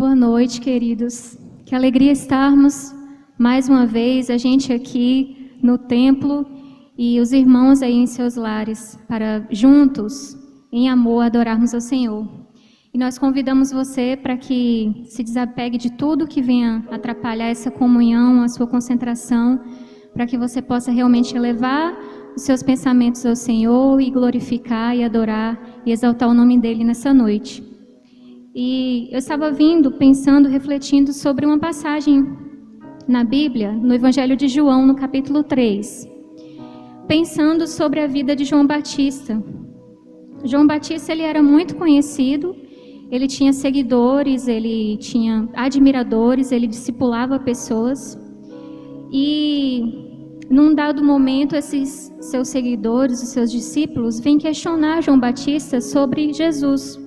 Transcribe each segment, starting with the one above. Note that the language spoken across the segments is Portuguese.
Boa noite, queridos. Que alegria estarmos mais uma vez, a gente aqui no templo e os irmãos aí em seus lares, para juntos, em amor, adorarmos ao Senhor. E nós convidamos você para que se desapegue de tudo que venha atrapalhar essa comunhão, a sua concentração, para que você possa realmente elevar os seus pensamentos ao Senhor e glorificar e adorar e exaltar o nome dEle nessa noite. E eu estava pensando, refletindo sobre uma passagem na Bíblia, no Evangelho de João, no capítulo 3, pensando sobre a vida de João Batista. João Batista, ele era muito conhecido, ele tinha seguidores, ele tinha admiradores, ele discipulava pessoas. E num dado momento, esses seus seguidores, os seus discípulos, vêm questionar João Batista sobre Jesus.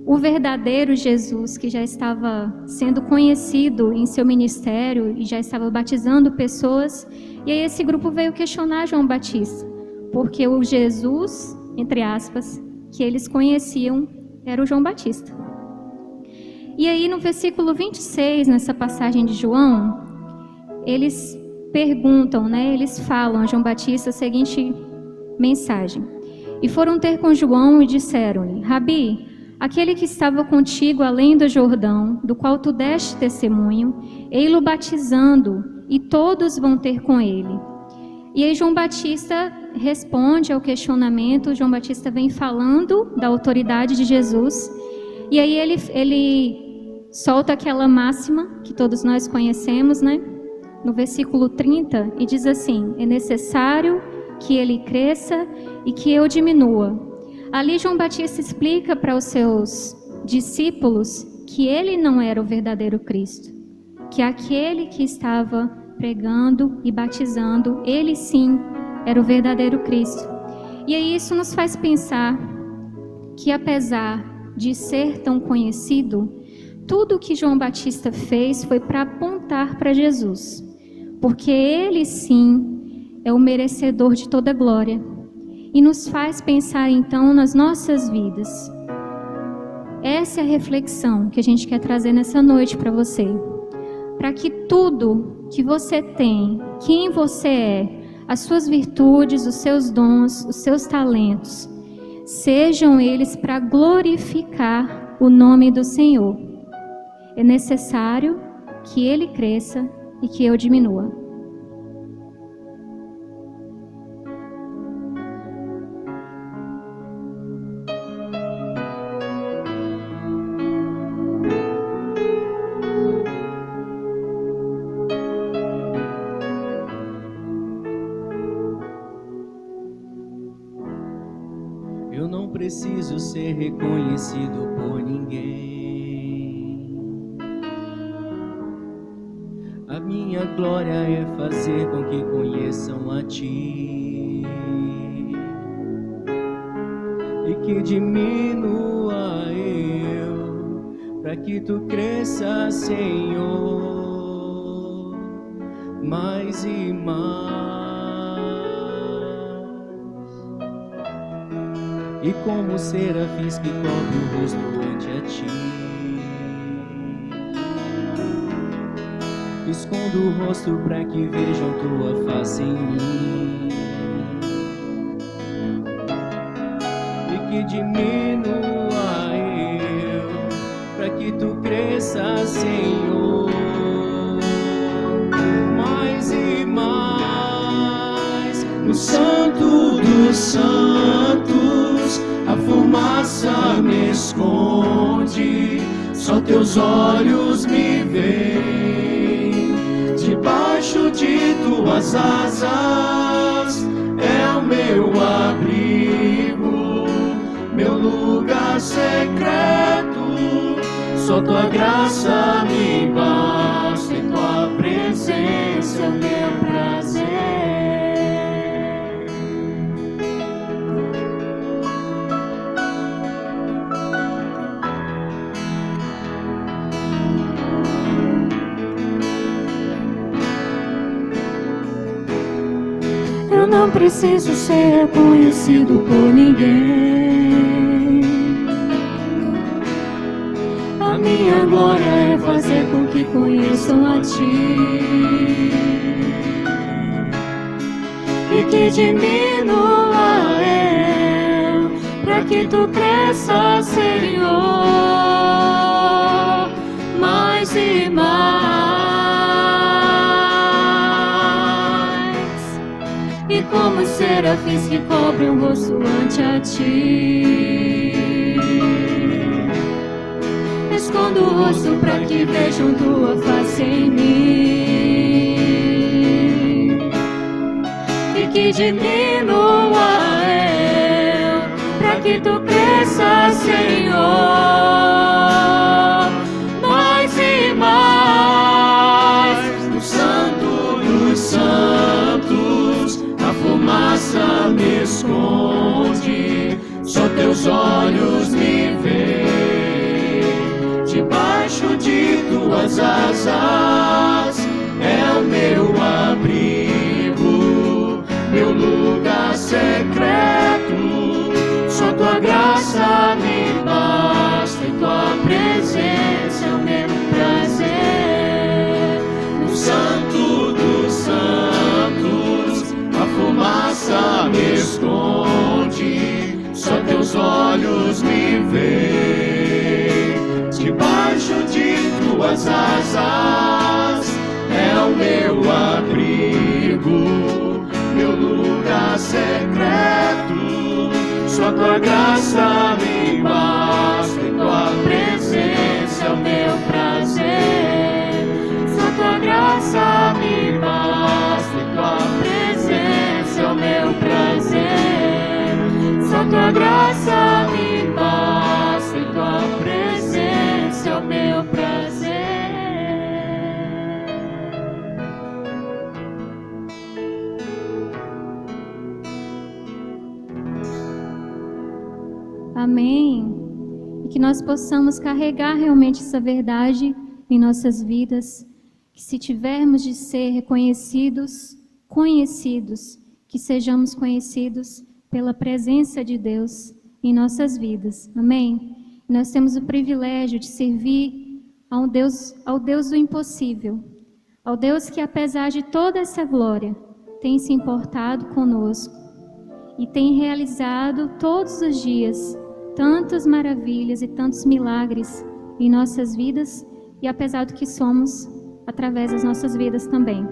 O verdadeiro Jesus, que já estava sendo conhecido em seu ministério e já estava batizando pessoas. E aí esse grupo veio questionar João Batista, porque o Jesus, entre aspas, que eles conheciam era o João Batista. E aí no versículo 26, nessa passagem de João, eles perguntam, eles falam a João Batista a seguinte mensagem: e foram ter com João e disseram-lhe: Rabi, aquele que estava contigo além do Jordão, do qual tu deste testemunho, ei-lo batizando, e todos vão ter com ele. E aí João Batista responde ao questionamento. João Batista vem falando da autoridade de Jesus, e aí ele solta aquela máxima que todos nós conhecemos, no versículo 30, e diz assim: é necessário que ele cresça e que eu diminua. Ali João Batista explica para os seus discípulos que ele não era o verdadeiro Cristo, que aquele que estava pregando e batizando, ele sim era o verdadeiro Cristo. E aí isso nos faz pensar que, apesar de ser tão conhecido, tudo que João Batista fez foi para apontar para Jesus, porque ele sim é o merecedor de toda glória. E nos faz pensar então nas nossas vidas. Essa é a reflexão que a gente quer trazer nessa noite para você. Para que tudo que você tem, quem você é, as suas virtudes, os seus dons, os seus talentos, sejam eles para glorificar o nome do Senhor. É necessário que Ele cresça e que eu diminua. Eu não preciso ser reconhecido por ninguém. A minha glória é fazer com que conheçam a Ti e que diminua eu, para que Tu cresça, Senhor, mais e mais. E como serafins que cobre o rosto ante a Ti, escondo o rosto para que vejam Tua face em mim, e que diminua eu, para que Tu cresça, Senhor, mais e mais. No Santo dos Santos a fumaça me esconde, só Teus olhos me veem. Debaixo de Tuas asas é o meu abrigo, meu lugar secreto. Só Tua graça me basta, em Tua presença é o meu prazer. Eu não preciso ser reconhecido por ninguém. minha glória é fazer com que conheçam a Ti, e que diminua eu, para que Tu cresças, Senhor, mais e mais. E como serafins que cobrem o rosto ante a Ti, escondo o rosto para que vejam Tua face em mim, e que diminua eu, para que Tu cresças, Senhor, mais e mais. No Santo dos Santos, a fumaça me esconde, só Teus olhos me veem. Debaixo de Tuas asas é o meu abrigo, meu lugar secreto. Só Tua graça me basta, e Tua presença é o meu prazer. No Santo dos Santos, a fumaça me esconde, só Teus olhos me veem. Debaixo de Tuas asas é o meu abrigo, meu lugar secreto. Só Tua graça me basta, e Tua presença é o meu prazer. Só Tua graça me basta, e Tua presença é o meu prazer. Só Tua graça me basta, e Tua presença é o meu prazer. Amém. E que nós possamos carregar realmente essa verdade em nossas vidas, que se tivermos de ser reconhecidos, conhecidos, que sejamos conhecidos pela presença de Deus em nossas vidas. Amém. E nós temos o privilégio de servir ao Deus do impossível, ao Deus que, apesar de toda essa glória, tem se importado conosco e tem realizado todos os dias tantas maravilhas e tantos milagres em nossas vidas, e apesar do que somos, através das nossas vidas também.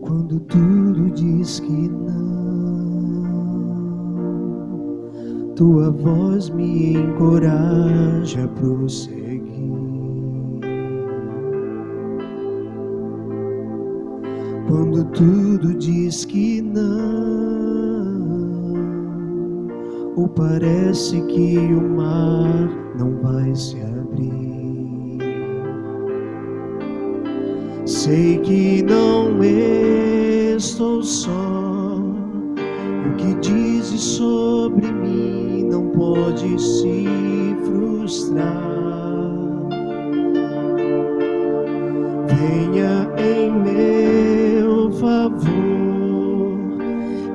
Quando tudo diz que não, Tua voz me encoraja a prosseguir. Quando tudo diz que não, ou parece que o mar não vai se abrir, sei que não estou só. O que dizes sobre mim não pode se frustrar. Venha em meu favor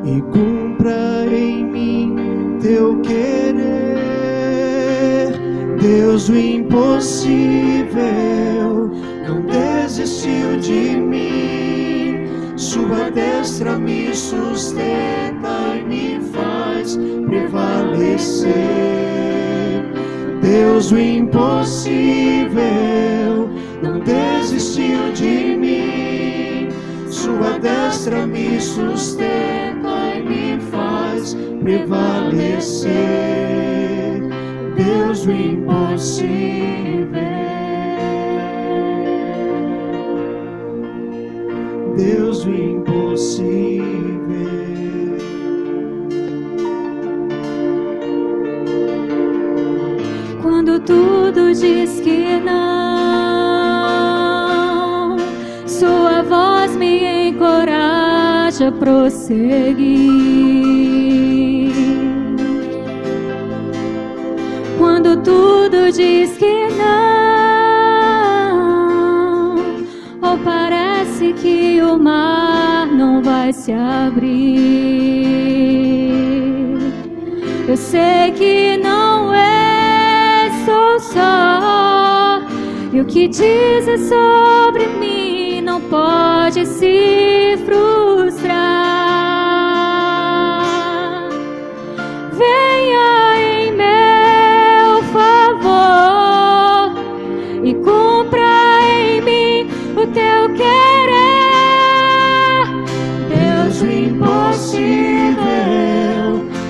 e cumpra em mim Teu querer. Deus do impossível não desistiu de mim. Sua destra me sustenta e me faz prevalecer. Deus do impossível não desistiu de mim. Sua destra me sustenta e me faz prevalecer. Deus do impossível, Deus do impossível. Quando tudo diz que não, Sua voz me encoraja a prosseguir. Quando quando tudo diz que não, ou parece que o mar não vai se abrir. Eu sei que não estou só, e o que dizes sobre mim não pode se frustrar. Venha em meu favor e cumpra em mim o teu querer. Deus, o impossível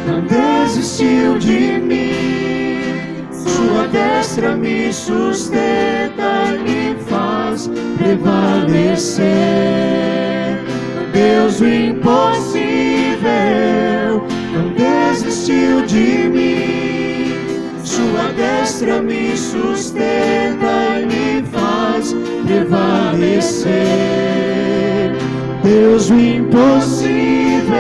não desistiu de mim. Sua destra me sustenta e me faz prevalecer. Deus, o impossível não desistiu de mim. Sua destra me sustenta e me faz prevalecer. Deus, o impossível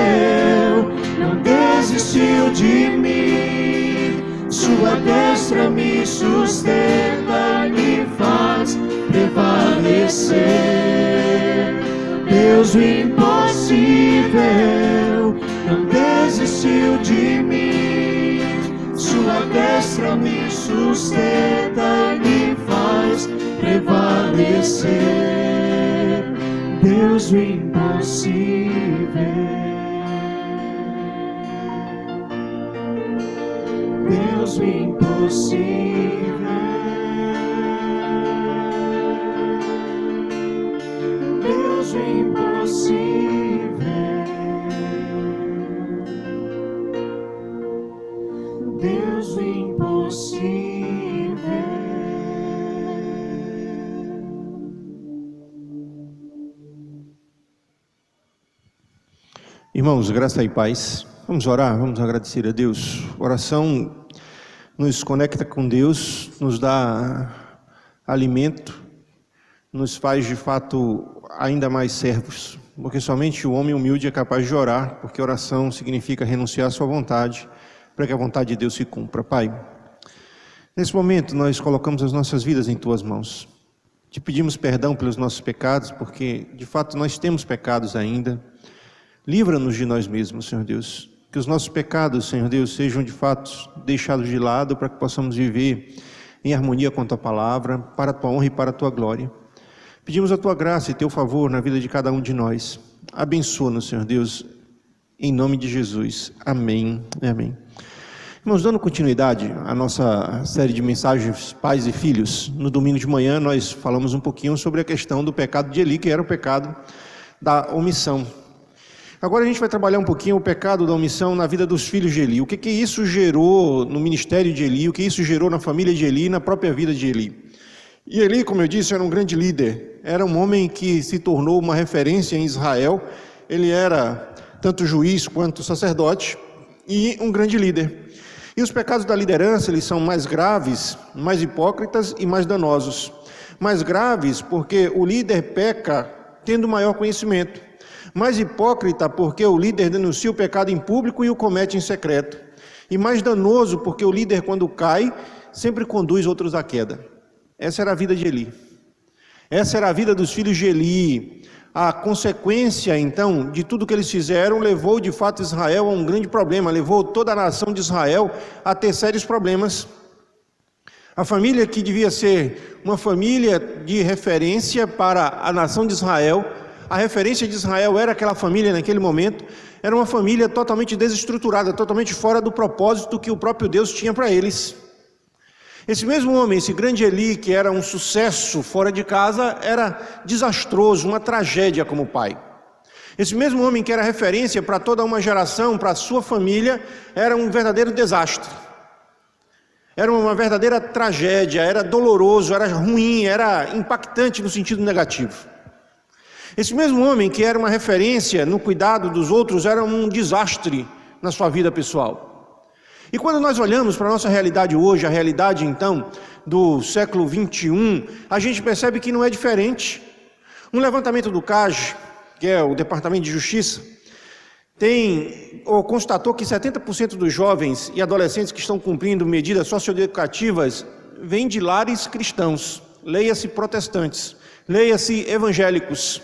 não desistiu de mim. Sua destra me sustenta e me faz prevalecer. Deus, o impossível não desistiu de mim. Sua destra me sustenta e me faz prevalecer. Deus, o impossível. Deus, o impossível. Deus, o impossível. Deus, o impossível. Irmãos, graça e paz. Vamos orar, vamos agradecer a Deus. Oração nos conecta com Deus, nos dá alimento, nos faz de fato ainda mais servos, porque somente o homem humilde é capaz de orar, porque oração significa renunciar à sua vontade, para que a vontade de Deus se cumpra. Pai, nesse momento nós colocamos as nossas vidas em Tuas mãos. Te pedimos perdão pelos nossos pecados, porque de fato nós temos pecados ainda. Livra-nos de nós mesmos, Senhor Deus. Que os nossos pecados, Senhor Deus, sejam de fato deixados de lado para que possamos viver em harmonia com a Tua palavra, para a Tua honra e para a Tua glória. Pedimos a Tua graça e Teu favor na vida de cada um de nós. Abençoa-nos, Senhor Deus, em nome de Jesus. Amém. Amém. Irmãos, dando continuidade à nossa série de mensagens Pais e Filhos, no domingo de manhã nós falamos um pouquinho sobre a questão do pecado de Eli, que era o pecado da omissão. Agora a gente vai trabalhar um pouquinho o pecado da omissão na vida dos filhos de Eli. O que isso gerou no ministério de Eli, o que isso gerou na família de Eli e na própria vida de Eli. E Eli, como eu disse, era um grande líder. Era um homem que se tornou uma referência em Israel. Ele era tanto juiz quanto sacerdote e um grande líder. E os pecados da liderança, eles são mais graves, mais hipócritas e mais danosos. Mais graves porque o líder peca tendo maior conhecimento. Mais hipócrita porque o líder denuncia o pecado em público e o comete em secreto. E mais danoso porque o líder, quando cai, sempre conduz outros à queda. Essa era a vida de Eli. Essa era a vida dos filhos de Eli. A consequência, então, de tudo que eles fizeram, levou de fato Israel a um grande problema. Levou toda a nação de Israel a ter sérios problemas. A família que devia ser uma família de referência para a nação de Israel, a referência de Israel era aquela família naquele momento, era uma família totalmente desestruturada, totalmente fora do propósito que o próprio Deus tinha para eles. Esse mesmo homem, esse grande Eli, que era um sucesso fora de casa, era desastroso, uma tragédia como pai. Esse mesmo homem que era referência para toda uma geração, para a sua família, era um verdadeiro desastre. Era uma verdadeira tragédia, era doloroso, era ruim, era impactante no sentido negativo. Esse mesmo homem que era uma referência no cuidado dos outros era um desastre na sua vida pessoal. E quando nós olhamos para a nossa realidade hoje, a realidade então do século 21, a gente percebe que não é diferente. Um levantamento do CAGE, que é o Departamento de Justiça, constatou que 70% dos jovens e adolescentes que estão cumprindo medidas socioeducativas vêm de lares cristãos, leia-se protestantes, leia-se evangélicos.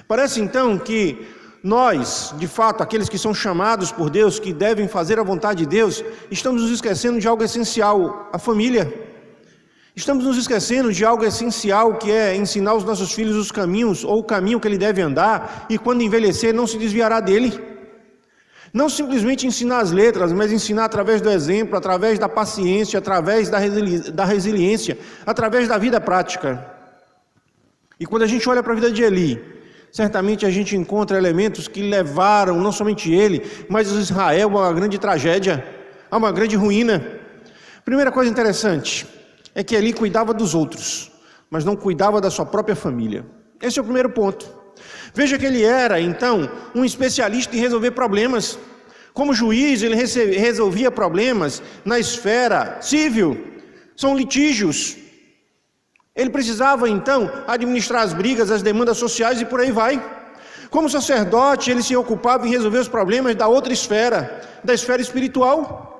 Parece então que nós, de fato, aqueles que são chamados por Deus, que devem fazer a vontade de Deus, estamos nos esquecendo de algo essencial, a família. Estamos nos esquecendo de algo essencial, que é ensinar os nossos filhos os caminhos, ou o caminho que ele deve andar, e quando envelhecer não se desviará dele. Não simplesmente ensinar as letras, mas ensinar através do exemplo, através da paciência, através da resiliência, através da vida prática. E quando a gente olha para a vida de Eli, certamente a gente encontra elementos que levaram não somente ele, mas Israel a uma grande tragédia, a uma grande ruína. Primeira coisa interessante é que Eli cuidava dos outros, mas não cuidava da sua própria família. Esse é o primeiro ponto. Veja que ele era, então, um especialista em resolver problemas. Como juiz, ele resolvia problemas na esfera civil. São litígios. Ele precisava, então, administrar as brigas, as demandas sociais e por aí vai. Como sacerdote, ele se ocupava em resolver os problemas da outra esfera, da esfera espiritual.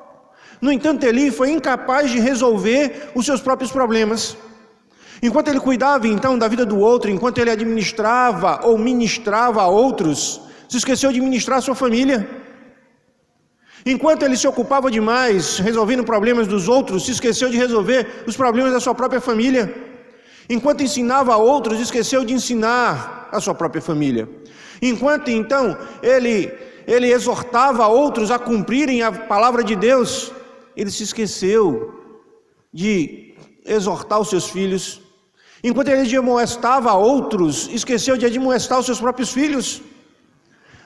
No entanto, Eli foi incapaz de resolver os seus próprios problemas. Enquanto ele cuidava, então, da vida do outro, enquanto ele administrava ou ministrava a outros, se esqueceu de ministrar a sua família. Enquanto ele se ocupava demais resolvendo problemas dos outros, se esqueceu de resolver os problemas da sua própria família. Enquanto ensinava a outros, esqueceu de ensinar a sua própria família. Enquanto, então, ele exortava a outros a cumprirem a palavra de Deus, ele se esqueceu de exortar os seus filhos. Enquanto ele admoestava a outros, esqueceu de admoestar os seus próprios filhos.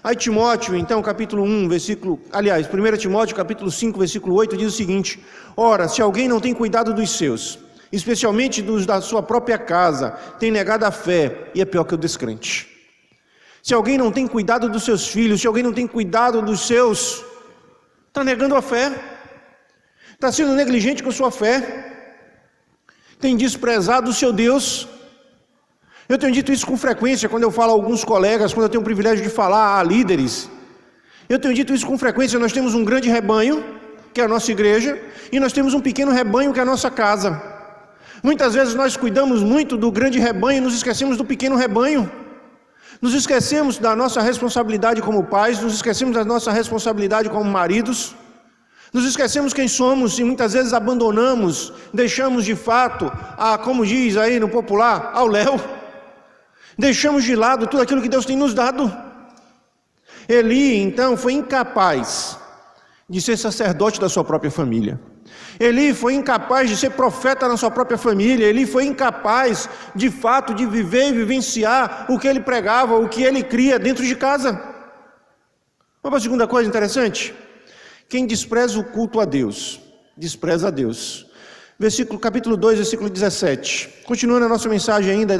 Aí Timóteo, então, capítulo 1, 1 Timóteo, capítulo 5, versículo 8, diz o seguinte: ora, se alguém não tem cuidado dos seus, especialmente dos da sua própria casa, tem negado a fé e é pior que o descrente. Se alguém não tem cuidado dos seus filhos, se alguém não tem cuidado dos seus, está negando a fé, está sendo negligente com a sua fé, tem desprezado o seu Deus. Eu tenho dito isso com frequência quando eu falo a alguns colegas, quando eu tenho o privilégio de falar a líderes. Eu tenho dito isso com frequência. Nós temos um grande rebanho, que é a nossa igreja, e nós temos um pequeno rebanho, que é a nossa casa. Muitas vezes nós cuidamos muito do grande rebanho e nos esquecemos do pequeno rebanho. Nos esquecemos da nossa responsabilidade como pais, nos esquecemos da nossa responsabilidade como maridos, nos esquecemos quem somos e muitas vezes abandonamos, deixamos de fato, como diz aí no popular, ao léu. Deixamos de lado tudo aquilo que Deus tem nos dado. Eli, então, foi incapaz de ser sacerdote da sua própria família. Eli foi incapaz de ser profeta na sua própria família. Eli foi incapaz, de fato, de viver e vivenciar o que ele pregava, o que ele cria dentro de casa. Vamos para a segunda coisa interessante. Quem despreza o culto a Deus, despreza a Deus. Capítulo 2, versículo 17. Continuando a nossa mensagem ainda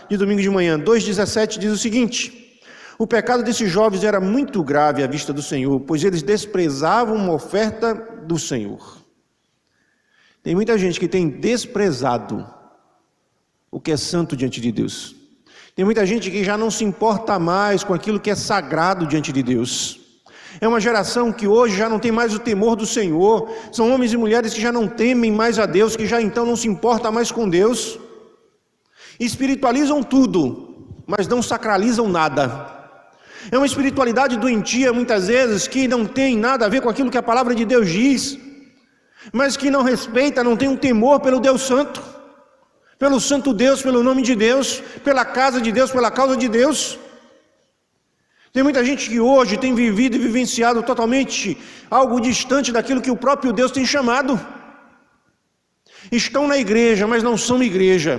de domingo de manhã, 2,17 diz o seguinte: o pecado desses jovens era muito grave à vista do Senhor, pois eles desprezavam uma oferta do Senhor. Tem muita gente que tem desprezado o que é santo diante de Deus. Tem muita gente que já não se importa mais com aquilo que é sagrado diante de Deus. É uma geração que hoje já não tem mais o temor do Senhor. São homens e mulheres que já não temem mais a Deus, que já então não se importa mais com Deus. Espiritualizam tudo, mas não sacralizam nada. É uma espiritualidade doentia, muitas vezes, que não tem nada a ver com aquilo que a palavra de Deus diz, mas que não respeita, não tem um temor pelo Deus Santo, pelo Santo Deus, pelo nome de Deus, pela casa de Deus, pela causa de Deus. Tem muita gente que hoje tem vivido e vivenciado totalmente algo distante daquilo que o próprio Deus tem chamado. Estão na igreja, mas não são igreja.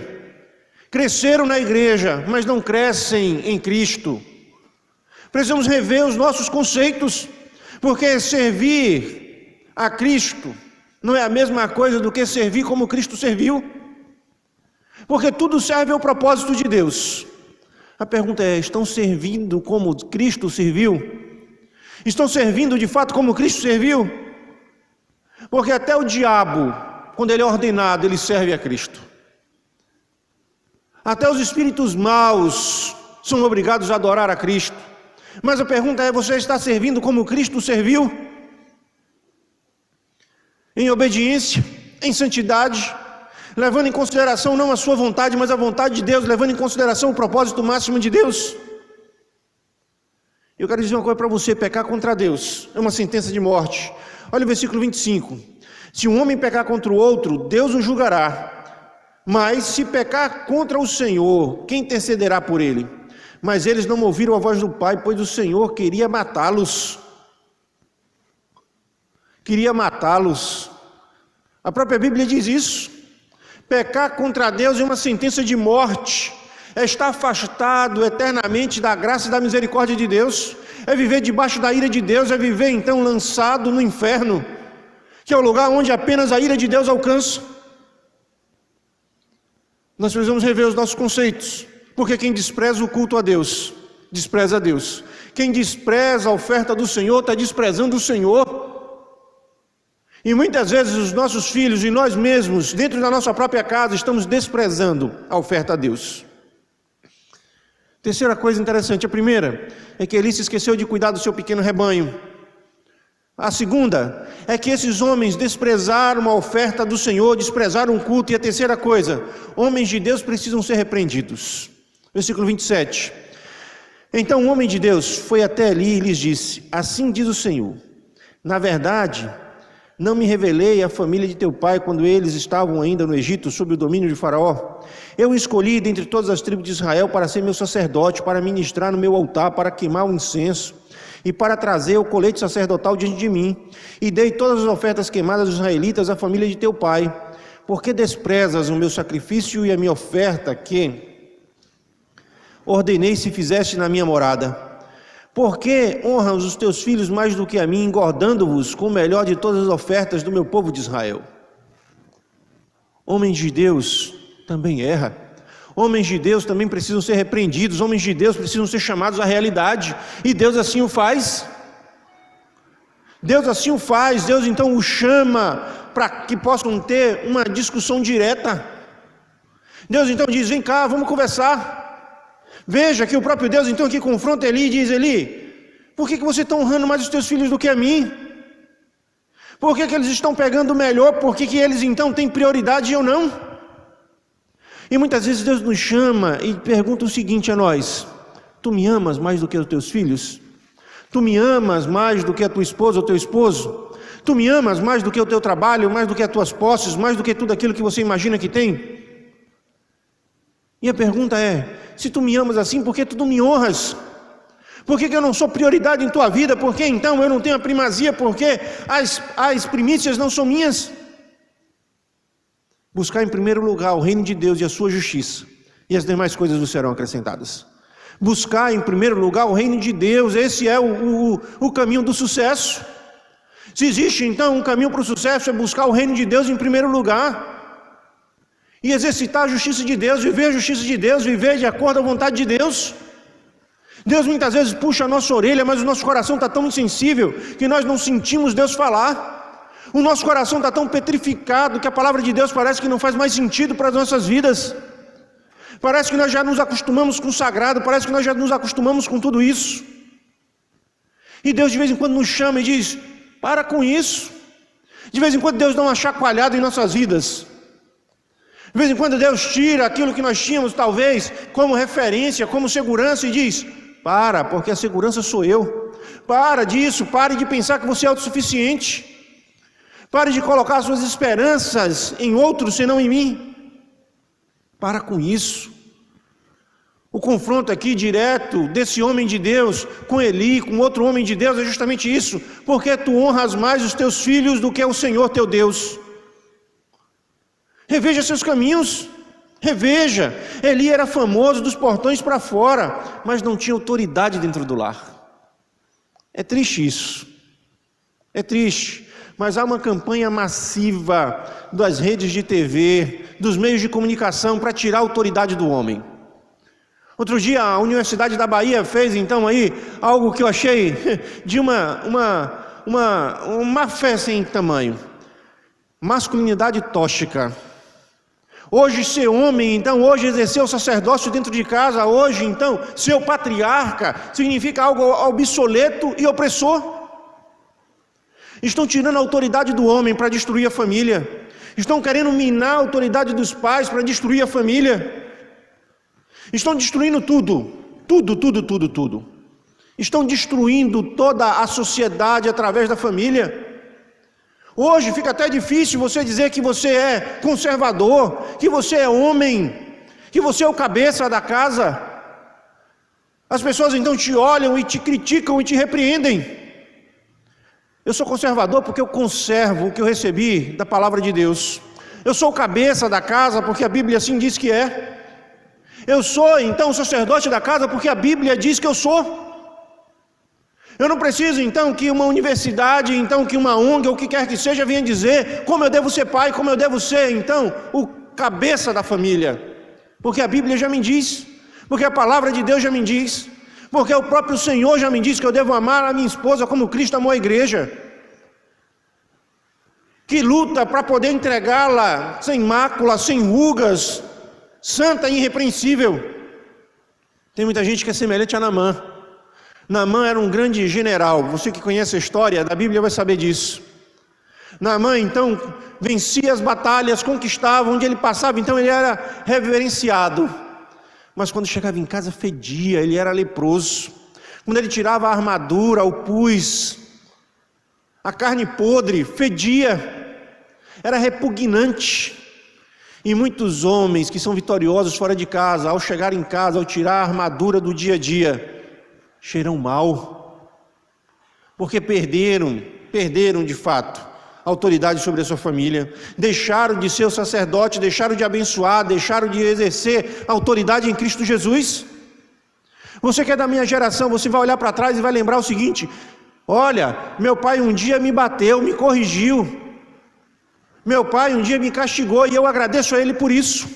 Cresceram na igreja, mas não crescem em Cristo. Precisamos rever os nossos conceitos, porque servir a Cristo não é a mesma coisa do que servir como Cristo serviu. Porque tudo serve ao propósito de Deus. A pergunta é: estão servindo como Cristo serviu? Estão servindo de fato como Cristo serviu? Porque até o diabo, quando ele é ordenado, ele serve a Cristo. Até os espíritos maus são obrigados a adorar a Cristo. Mas a pergunta é: você está servindo como Cristo serviu? Em obediência, em santidade, levando em consideração não a sua vontade, mas a vontade de Deus, levando em consideração o propósito máximo de Deus. Eu quero dizer uma coisa para você: pecar contra Deus é uma sentença de morte. Olha o versículo 25. Se um homem pecar contra o outro, Deus o julgará. Mas se pecar contra o Senhor, quem intercederá por ele? Mas eles não ouviram a voz do Pai, pois o Senhor queria matá-los. Queria matá-los. A própria Bíblia diz isso. Pecar contra Deus é uma sentença de morte. É estar afastado eternamente da graça e da misericórdia de Deus. É viver debaixo da ira de Deus. É viver então lançado no inferno, que é o lugar onde apenas a ira de Deus alcança. Nós precisamos rever os nossos conceitos, porque quem despreza o culto a Deus, despreza a Deus. Quem despreza a oferta do Senhor, está desprezando o Senhor. E muitas vezes os nossos filhos e nós mesmos, dentro da nossa própria casa, estamos desprezando a oferta a Deus. Terceira coisa interessante: a primeira é que Eli se esqueceu de cuidar do seu pequeno rebanho. A segunda é que esses homens desprezaram a oferta do Senhor, desprezaram o culto. E a terceira coisa: homens de Deus precisam ser repreendidos. Versículo 27. Então o homem de Deus foi até ali e lhes disse: assim diz o Senhor, na verdade, não me revelei à família de teu pai quando eles estavam ainda no Egito, sob o domínio de Faraó. Eu o escolhi dentre todas as tribos de Israel para ser meu sacerdote, para ministrar no meu altar, para queimar o incenso e para trazer o colete sacerdotal diante de mim. E dei todas as ofertas queimadas dos israelitas à família de teu pai. Por que desprezas o meu sacrifício e a minha oferta que ordenei se fizeste na minha morada? Por que honras os teus filhos mais do que a mim, engordando-vos com o melhor de todas as ofertas do meu povo de Israel? Homens de Deus também erram. Homens de Deus também precisam ser repreendidos. Homens de Deus precisam ser chamados à realidade. E Deus assim o faz. Deus assim o faz. Deus então o chama para que possam ter uma discussão direta. Deus então diz: vem cá, vamos conversar. Veja que o próprio Deus então que confronta Eli e diz: Eli, por que você está honrando mais os teus filhos do que a mim? Por que eles estão pegando o melhor? Por que eles então têm prioridade e eu não? E muitas vezes Deus nos chama e pergunta o seguinte a nós: tu me amas mais do que os teus filhos? Tu me amas mais do que a tua esposa ou teu esposo? Tu me amas mais do que o teu trabalho, mais do que as tuas posses, mais do que tudo aquilo que você imagina que tem? E a pergunta é: se tu me amas assim, por que tu não me honras? Por que eu não sou prioridade em tua vida? Por que então eu não tenho a primazia? Por que as primícias não são minhas? Buscar em primeiro lugar o reino de Deus e a sua justiça, e as demais coisas vos serão acrescentadas. Buscar em primeiro lugar o reino de Deus, esse é o caminho do sucesso. Se existe então um caminho para o sucesso, é buscar o reino de Deus em primeiro lugar, e exercitar a justiça de Deus, viver a justiça de Deus, viver de acordo à vontade de Deus. Deus muitas vezes puxa a nossa orelha, mas o nosso coração está tão insensível, que nós não sentimos Deus falar. O nosso coração está tão petrificado, que a palavra de Deus parece que não faz mais sentido para as nossas vidas. Parece que nós já nos acostumamos com o sagrado, parece que nós já nos acostumamos com tudo isso. E Deus de vez em quando nos chama e diz: para com isso. De vez em quando Deus dá uma chacoalhada em nossas vidas. De vez em quando Deus tira aquilo que nós tínhamos talvez como referência, como segurança, e diz: para, porque a segurança sou eu. Para disso, pare de pensar que você é autossuficiente. Pare de colocar suas esperanças em outros senão em mim. Para com isso. O confronto aqui direto desse homem de Deus com Eli, com outro homem de Deus, é justamente isso. Porque tu honras mais os teus filhos do que o Senhor teu Deus. Reveja seus caminhos. Reveja. Eli era famoso dos portões para fora, mas não tinha autoridade dentro do lar. É triste isso. É triste. Mas há uma campanha massiva das redes de TV, dos meios de comunicação para tirar a autoridade do homem. Outro dia a Universidade da Bahia fez então aí algo que eu achei de uma fé sem tamanho. Masculinidade tóxica. Hoje ser homem, então, hoje exercer o sacerdócio dentro de casa, hoje, então, ser o patriarca, significa algo obsoleto e opressor. Estão tirando a autoridade do homem para destruir a família. Estão querendo minar a autoridade dos pais para destruir a família. Estão destruindo tudo. Estão destruindo toda a sociedade através da família. Hoje fica até difícil você dizer que você é conservador, que você é homem, que você é o cabeça da casa. As pessoas então te olham e te criticam e te repreendem. Eu sou conservador porque eu conservo o que eu recebi da palavra de Deus. Eu sou o cabeça da casa porque a Bíblia assim diz que é. Eu sou então o sacerdote da casa porque a Bíblia diz que eu sou. Eu não preciso então que uma universidade, então que uma ONG ou o que quer que seja venha dizer como eu devo ser pai, como eu devo ser então o cabeça da família. Porque a Bíblia já me diz, porque a palavra de Deus já me diz, porque o próprio Senhor já me diz que eu devo amar a minha esposa como Cristo amou a igreja, que luta para poder entregá-la sem mácula, sem rugas, santa e irrepreensível. Tem muita gente que é semelhante a Naamã. Naamã era um grande general, você que conhece a história da Bíblia vai saber disso. Naamã então vencia as batalhas, conquistava, onde ele passava, então ele era reverenciado. Mas quando chegava em casa fedia, ele era leproso. Quando ele tirava a armadura, o pus, a carne podre, fedia, era repugnante. E muitos homens que são vitoriosos fora de casa, ao chegar em casa, ao tirar a armadura do dia a dia, cheiram mal, porque perderam de fato a autoridade sobre a sua família, deixaram de ser o sacerdote, deixaram de abençoar, deixaram de exercer a autoridade em Cristo Jesus. Você que é da minha geração, você vai olhar para trás e vai lembrar o seguinte: olha, meu pai um dia me bateu, me corrigiu, meu pai um dia me castigou e eu agradeço a ele por isso.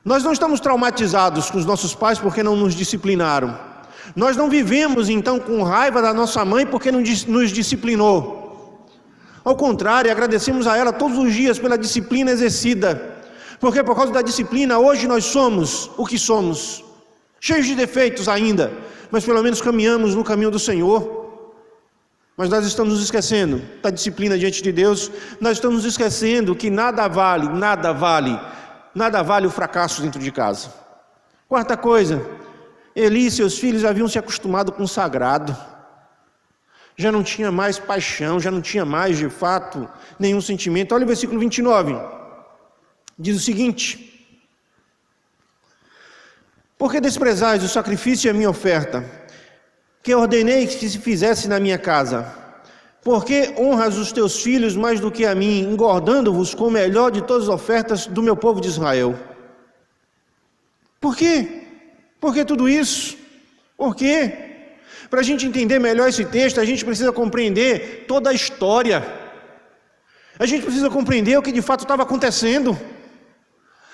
Nós não estamos traumatizados com os nossos pais porque não nos disciplinaram. Nós não vivemos então com raiva da nossa mãe porque não nos disciplinou. Ao contrário, agradecemos a ela todos os dias pela disciplina exercida. Porque por causa da disciplina, hoje nós somos o que somos. Cheios de defeitos ainda, mas pelo menos caminhamos no caminho do Senhor. Mas nós estamos nos esquecendo da disciplina diante de Deus. Nós estamos nos esquecendo que nada vale o fracasso dentro de casa. Quarta coisa, Eli e seus filhos haviam se acostumado com o sagrado. Já não tinha mais paixão, já não tinha mais de fato nenhum sentimento. Olha o versículo 29. Diz o seguinte: por que desprezais o sacrifício e a minha oferta, que ordenei que se fizesse na minha casa? Por que honras os teus filhos mais do que a mim, engordando-vos com o melhor de todas as ofertas do meu povo de Israel? Por quê? Por que tudo isso? Por quê? Para a gente entender melhor esse texto, a gente precisa compreender toda a história. A gente precisa compreender o que de fato estava acontecendo.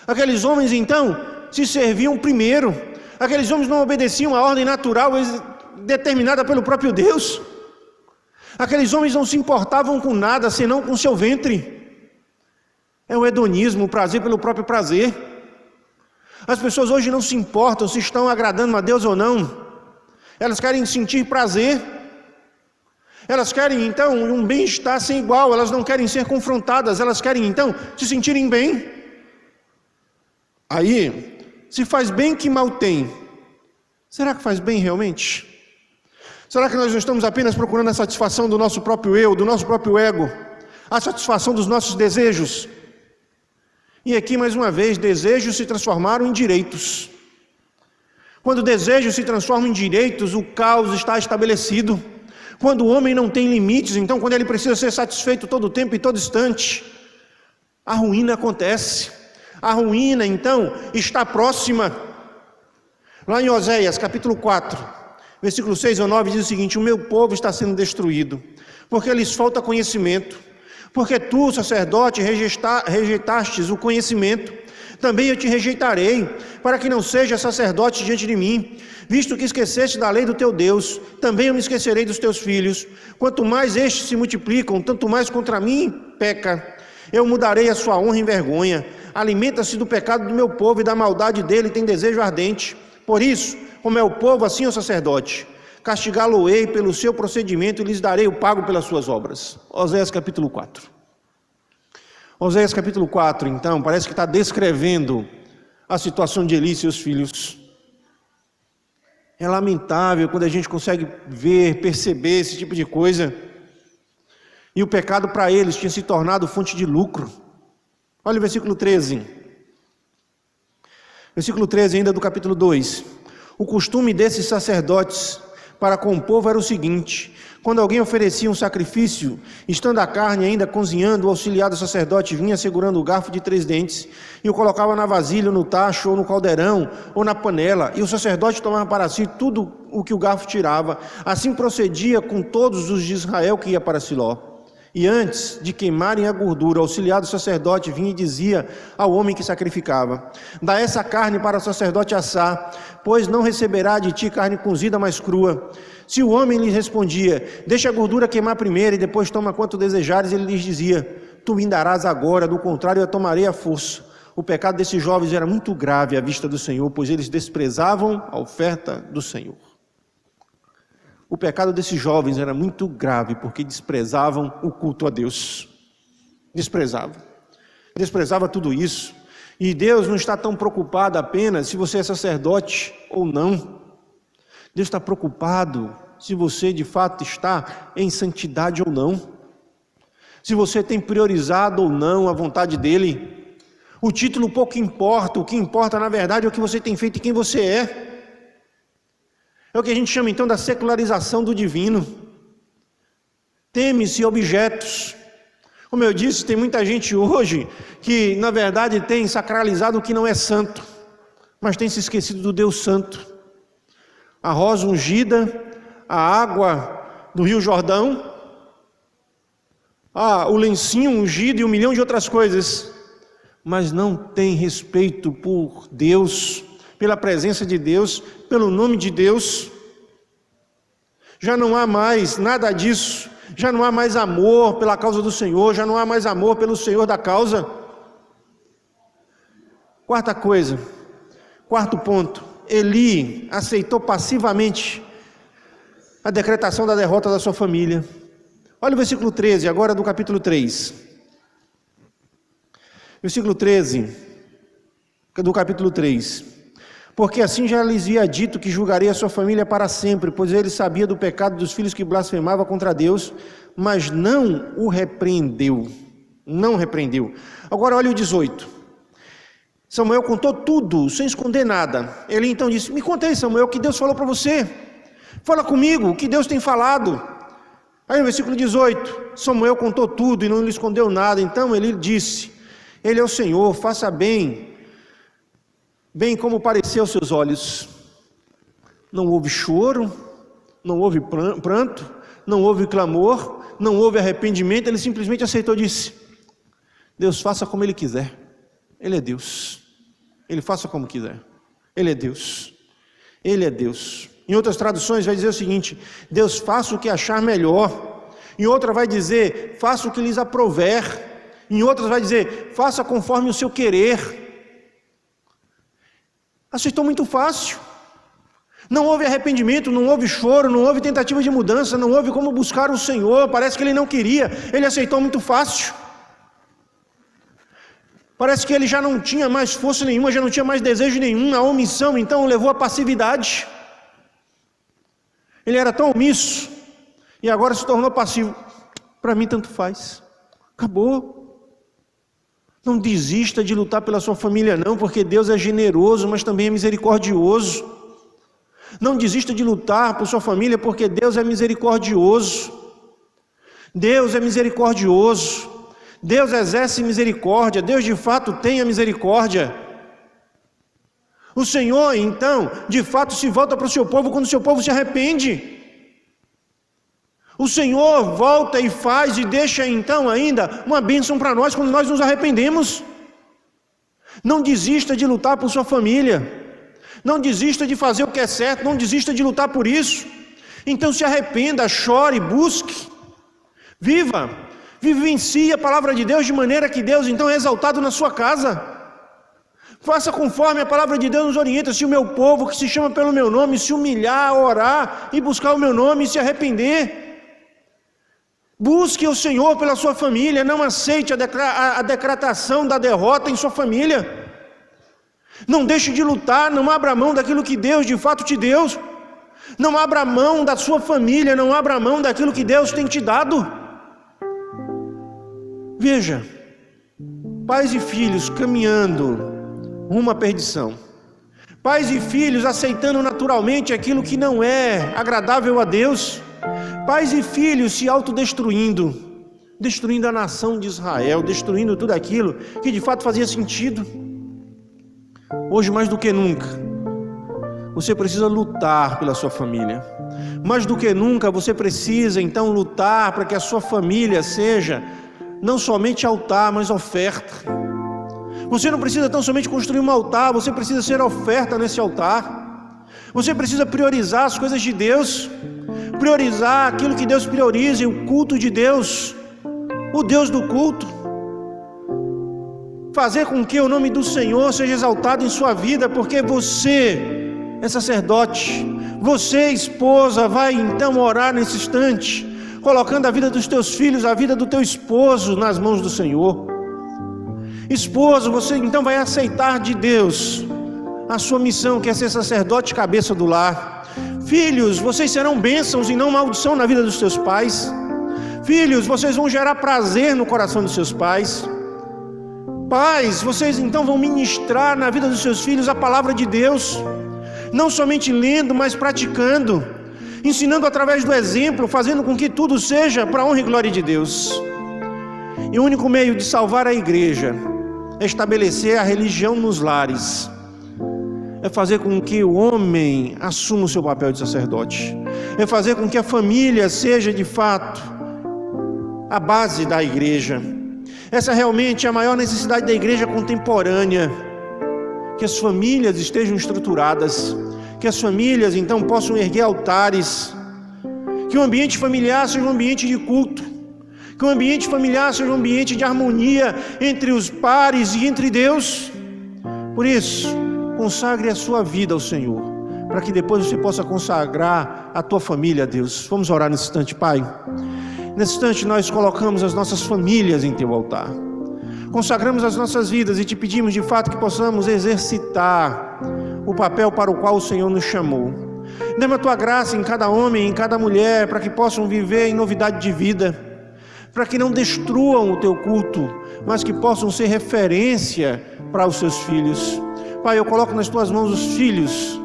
Aqueles homens então se serviam primeiro. Aqueles homens não obedeciam à ordem natural determinada pelo próprio Deus. Aqueles homens não se importavam com nada senão com seu ventre. É o hedonismo, o prazer pelo próprio prazer. As pessoas hoje não se importam se estão agradando a Deus ou não. Elas querem sentir prazer. Elas querem então um bem-estar sem igual. Elas não querem ser confrontadas. Elas querem então se sentirem bem. Aí, se faz bem, que mal tem? Será que faz bem realmente? Será que nós não estamos apenas procurando a satisfação do nosso próprio eu, do nosso próprio ego? A satisfação dos nossos desejos? E aqui, mais uma vez, desejos se transformaram em direitos. Quando desejos se transformam em direitos, o caos está estabelecido. Quando o homem não tem limites, então quando ele precisa ser satisfeito todo tempo e todo instante, a ruína acontece. A ruína, então, está próxima. Lá em Oséias, capítulo 4, versículo 6 ou 9, diz o seguinte: o meu povo está sendo destruído, porque lhes falta conhecimento. Porque tu, sacerdote, rejeitastes o conhecimento, também eu te rejeitarei, para que não seja sacerdote diante de mim. Visto que esqueceste da lei do teu Deus, também eu me esquecerei dos teus filhos. Quanto mais estes se multiplicam, tanto mais contra mim peca. Eu mudarei a sua honra em vergonha, alimenta-se do pecado do meu povo e da maldade dele tem desejo ardente. Por isso, como é o povo, assim é o sacerdote. Castigá-lo-ei pelo seu procedimento e lhes darei o pago pelas suas obras. Oséias capítulo 4. Oséias capítulo 4, então, parece que está descrevendo a situação de Eli e seus filhos. É lamentável quando a gente consegue ver, perceber esse tipo de coisa. E o pecado para eles tinha se tornado fonte de lucro. Olha o versículo 13. Versículo 13 ainda do capítulo 2. O costume desses sacerdotes para com o povo era o seguinte: quando alguém oferecia um sacrifício, estando a carne ainda cozinhando, o auxiliar do sacerdote vinha segurando o garfo de 3 dentes e o colocava na vasilha, no tacho, ou no caldeirão, ou na panela, e o sacerdote tomava para si tudo o que o garfo tirava. Assim procedia com todos os de Israel que ia para Siló. E antes de queimarem a gordura, o auxiliar do sacerdote vinha e dizia ao homem que sacrificava: dá essa carne para o sacerdote assar, pois não receberá de ti carne cozida, mas crua. Se o homem lhe respondia: deixa a gordura queimar primeiro e depois toma quanto desejares, ele lhes dizia: tu me darás agora, do contrário eu tomarei a força. O pecado desses jovens era muito grave à vista do Senhor, pois eles desprezavam a oferta do Senhor. O pecado desses jovens era muito grave, porque desprezavam o culto a Deus. Desprezava tudo isso. E Deus não está tão preocupado apenas se você é sacerdote ou não. Deus está preocupado se você de fato está em santidade ou não. Se você tem priorizado ou não a vontade dEle. O título pouco importa, o que importa na verdade é o que você tem feito e quem você é. É o que a gente chama então da secularização do divino. Teme-se objetos. Como eu disse, tem muita gente hoje que na verdade tem sacralizado o que não é santo, mas tem se esquecido do Deus santo. A rosa ungida, a água do Rio Jordão, o lencinho ungido e 1 milhão de outras coisas, mas não tem respeito por Deus, pela presença de Deus, pelo nome de Deus. Já não há mais nada disso, já não há mais amor pela causa do Senhor, já não há mais amor pelo Senhor da causa. Quarto ponto, Eli aceitou passivamente a decretação da derrota da sua família. Olha o versículo 13, agora do capítulo 3. Versículo 13, do capítulo 3. Porque assim já lhes havia dito que julgaria a sua família para sempre, pois ele sabia do pecado dos filhos que blasfemavam contra Deus, mas não o repreendeu. Não repreendeu. Agora olha o 18. Samuel contou tudo, sem esconder nada. Ele então disse: me conta aí, Samuel, o que Deus falou para você. Fala comigo, o que Deus tem falado. Aí no versículo 18, Samuel contou tudo e não lhe escondeu nada. Então ele disse: Ele é o Senhor, faça bem como parecer aos seus olhos. Não houve choro, não houve pranto, não houve clamor, não houve arrependimento. Ele simplesmente aceitou e disse: Deus faça como Ele quiser. Ele é Deus. Ele faça como quiser. Ele é Deus. Ele é Deus. Em outras traduções vai dizer o seguinte: Deus faça o que achar melhor. Em outra vai dizer: faça o que lhes aprouver. Em outras vai dizer: faça conforme o seu querer. Aceitou muito fácil. Não houve arrependimento, não houve choro, não houve tentativa de mudança, não houve como buscar o Senhor. Parece que ele não queria, ele aceitou muito fácil. Parece que ele já não tinha mais força nenhuma, já não tinha mais desejo nenhum. A omissão então o levou à passividade. Ele era tão omisso e agora se tornou passivo. Para mim tanto faz, acabou. Não desista de lutar pela sua família não, porque Deus é generoso, mas também é misericordioso. Não desista de lutar por sua família, porque Deus é misericordioso. Deus é misericordioso. Deus exerce misericórdia. Deus de fato tem a misericórdia. O Senhor então de fato se volta para o seu povo quando o seu povo se arrepende. O Senhor volta e faz e deixa então ainda uma bênção para nós quando nós nos arrependemos. Não desista de lutar por sua família. Não desista de fazer o que é certo. Não desista de lutar por isso. Então se arrependa, chore, busque. Vivencie a palavra de Deus de maneira que Deus então é exaltado na sua casa. Faça conforme a palavra de Deus nos orienta. Se o meu povo, que se chama pelo meu nome, se humilhar, orar e buscar o meu nome e se arrepender, busque o Senhor pela sua família. Não aceite a decretação da derrota em sua família. Não deixe de lutar, não abra mão daquilo que Deus de fato te deu. Não abra mão da sua família, não abra mão daquilo que Deus tem te dado. Veja, pais e filhos caminhando rumo à perdição. Pais e filhos aceitando naturalmente aquilo que não é agradável a Deus. Pais e filhos se autodestruindo, destruindo a nação de Israel, destruindo tudo aquilo que de fato fazia sentido. Hoje mais do que nunca, você precisa lutar pela sua família. Mais do que nunca, você precisa então lutar para que a sua família seja não somente altar, mas oferta. Você não precisa tão somente construir um altar, você precisa ser oferta nesse altar. Você precisa priorizar as coisas de Deus, priorizar aquilo que Deus prioriza, o culto de Deus, o Deus do culto. Fazer com que o nome do Senhor seja exaltado em sua vida, porque você é sacerdote, você, esposa, vai então orar nesse instante, colocando a vida dos teus filhos, a vida do teu esposo nas mãos do Senhor. Esposo, você então vai aceitar de Deus a sua missão, que é ser sacerdote cabeça do lar. Filhos, vocês serão bênçãos e não maldição na vida dos seus pais. Filhos, vocês vão gerar prazer no coração dos seus pais. Pais, vocês então vão ministrar na vida dos seus filhos a palavra de Deus, não somente lendo, mas praticando, ensinando através do exemplo, fazendo com que tudo seja para a honra e glória de Deus. E o único meio de salvar a igreja é estabelecer a religião nos lares, é fazer com que o homem assuma o seu papel de sacerdote, é fazer com que a família seja de fato a base da igreja. Essa realmente é a maior necessidade da igreja contemporânea, que as famílias estejam estruturadas, que as famílias então possam erguer altares, que o ambiente familiar seja um ambiente de culto, que o ambiente familiar seja um ambiente de harmonia entre os pares e entre Deus. Por isso, consagre a sua vida ao Senhor, para que depois você possa consagrar a tua família a Deus. Vamos orar nesse instante, Pai. Nesse instante nós colocamos as nossas famílias em teu altar, consagramos as nossas vidas e te pedimos de fato que possamos exercitar o papel para o qual o Senhor nos chamou. Dê-me a tua graça em cada homem, em cada mulher, para que possam viver em novidade de vida, para que não destruam o teu culto, mas que possam ser referência para os seus filhos. Pai, eu coloco nas tuas mãos os filhos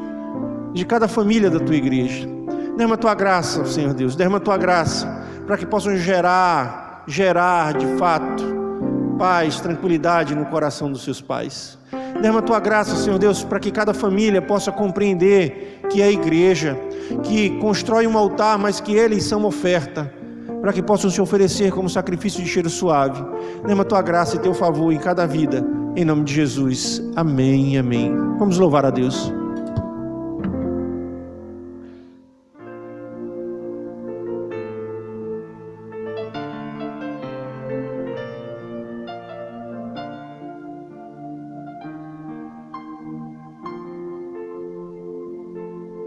de cada família da tua igreja. Dê-me a tua graça, Senhor Deus, dê-me a tua graça, para que possam gerar de fato paz, tranquilidade no coração dos seus pais. Dê-me a tua graça, Senhor Deus, para que cada família possa compreender que é a igreja, que constrói um altar, mas que eles são oferta, para que possam se oferecer como sacrifício de cheiro suave. Dê-me a tua graça e teu favor em cada vida, em nome de Jesus. Amém, amém. Vamos louvar a Deus.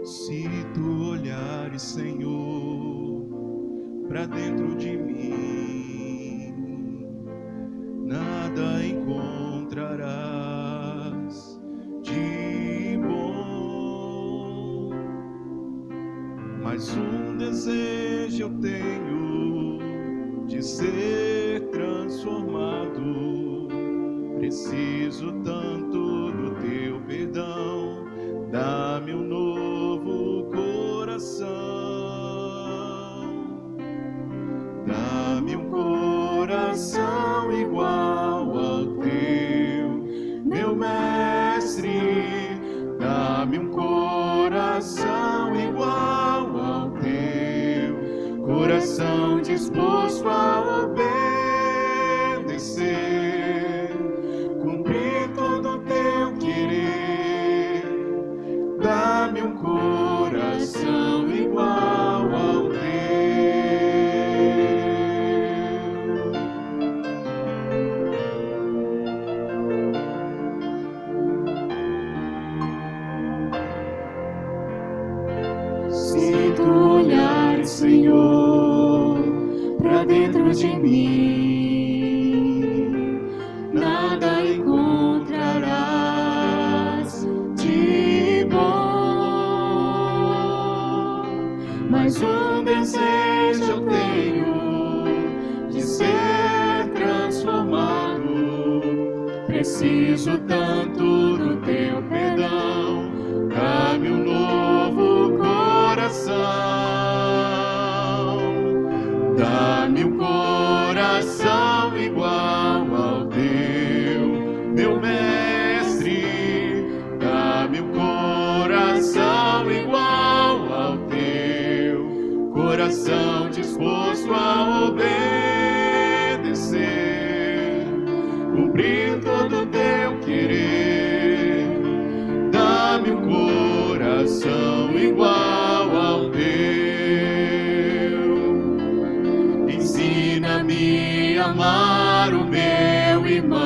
Se tu olhares, Senhor, para dentro de mim, nada encontrarás de bom, mas um desejo eu tenho de ser transformado. Preciso tanto do teu perdão, dá-me um novo coração, dá-me um coração igual ao teu, meu mestre, dá-me um coração igual ao teu, coração disposto a obedecer, cumprir todo o teu querer. Dá-me um coração igual ao teu. Se tu olhares, Senhor, pra dentro de mim, nada encontrarás de bom. Mas um desejo eu tenho de ser transformado. Preciso tanto do teu perdão. Dá-me um novo coração. Dá-me um coração igual ao teu, meu mestre. Dá-me um coração igual ao teu, coração disposto a obedecer, cumprir todo o teu querer. Dá-me um coração igual ao teu. Ensina-me a amar o meu irmão,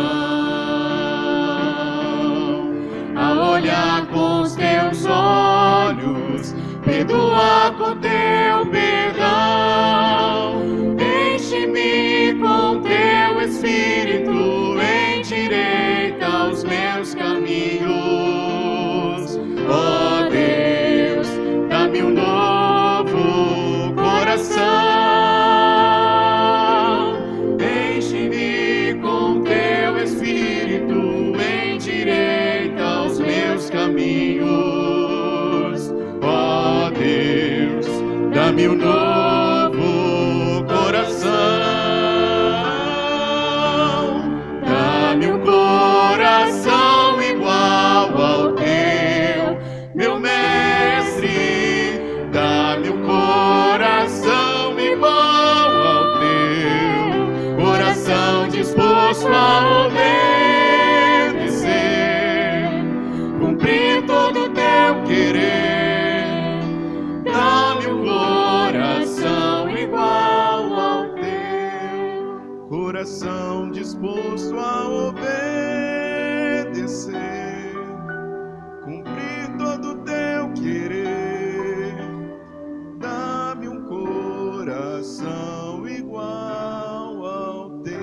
a olhar com os teus olhos, perdoar com teu perdão. Enche-me com teu Espírito, endireita os meus caminhos. Ó Deus, dá-me um novo coração. Enche-me com teu Espírito, endireita os meus caminhos. Ó Deus, dá-me um novo coração. Dá-me um coração igual ao teu, meu mestre. Dá-me um coração igual ao teu, coração disposto a obedecer, cumprir todo o teu querer. Dá-me um coração igual ao teu, coração disposto a obedecer, cumprir todo o teu querer. Dá-me um coração igual ao teu.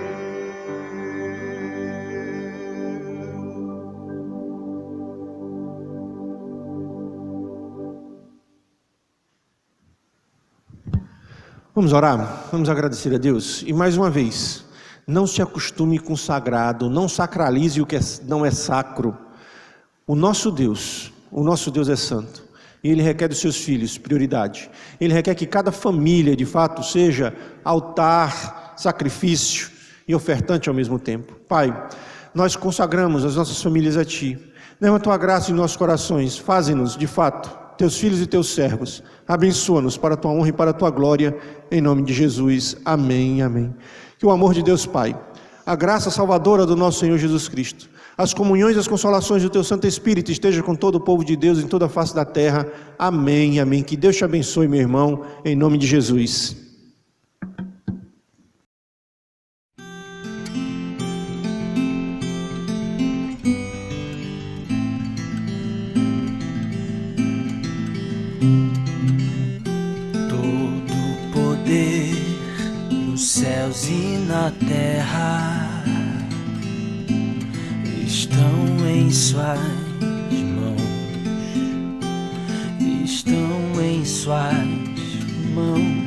Vamos orar? Vamos agradecer a Deus. E mais uma vez, não se acostume com o sagrado, não sacralize o que não é sacro. O nosso Deus é santo. E Ele requer dos seus filhos prioridade. Ele requer que cada família, de fato, seja altar, sacrifício e ofertante ao mesmo tempo. Pai, nós consagramos as nossas famílias a Ti. Derrama a Tua graça em nossos corações. Faze-nos, de fato, Teus filhos e Teus servos. Abençoa-nos para a Tua honra e para a Tua glória. Em nome de Jesus. Amém, amém. Que o amor de Deus Pai, a graça salvadora do nosso Senhor Jesus Cristo, as comunhões e as consolações do Teu Santo Espírito esteja com todo o povo de Deus em toda a face da terra. Amém, amém. Que Deus te abençoe, meu irmão, em nome de Jesus. Todo poder nos céus e na terra estão em Suas mãos, estão em Suas mãos.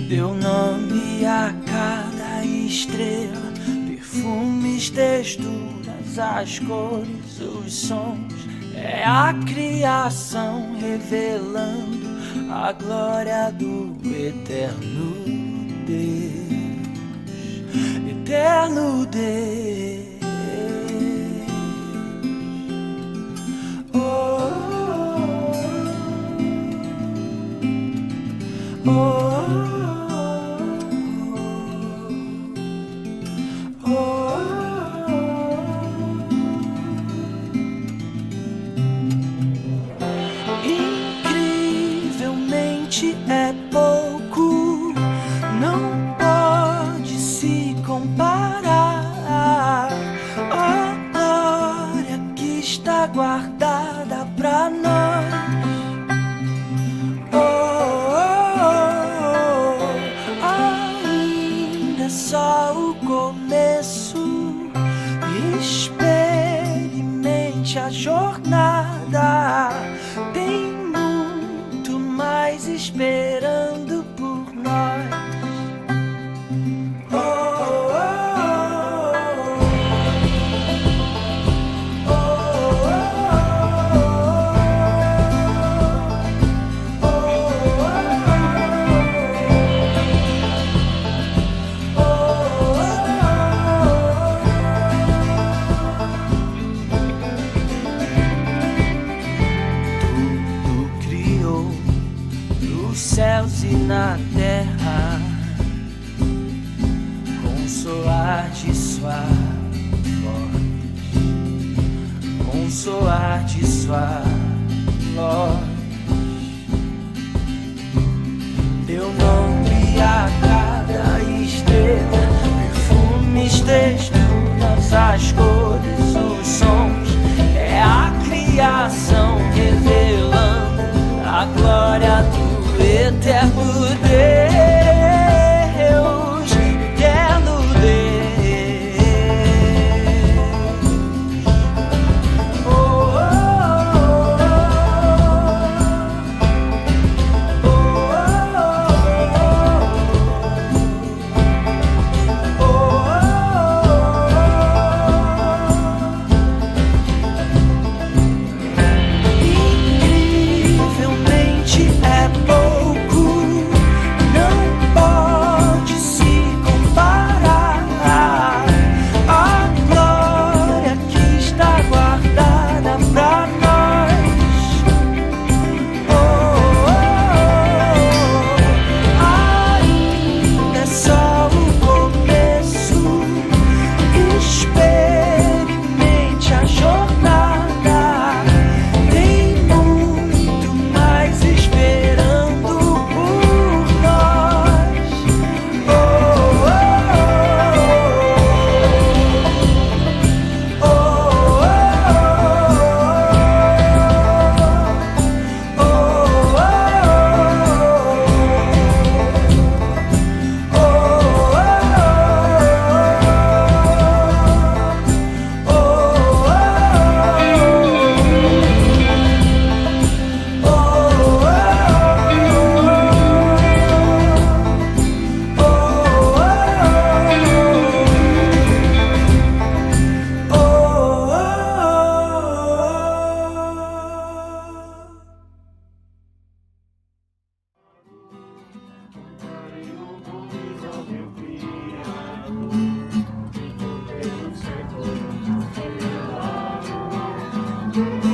Deu nome a cada estrela, perfumes, texturas, as cores, os sons. É a criação revelando a glória do eterno Deus, eterno Deus. Oh, oh, oh. É pouco, não pode se comparar. Oh, glória que está guardada pra nós. Ainda é só o começo. Experimente a jornada. Tem muito mais esperando por nós. Céus e na terra, com o soar de sua voz, com o soar de sua voz. Teu nome a cada estrela, perfumes, texturas, as cores, os sons. É a criação revelando a glória do eterno Deus, eterno Deus. Oh, oh, oh, oh, oh, incrivelmente é pouco, não pode se comparar a glória que está guardada pra nós. Oh, oh, oh, ainda é só o começo. Experimente a jornada. Tem muito mais esperando por nós. Oh, oh, oh, oh, oh.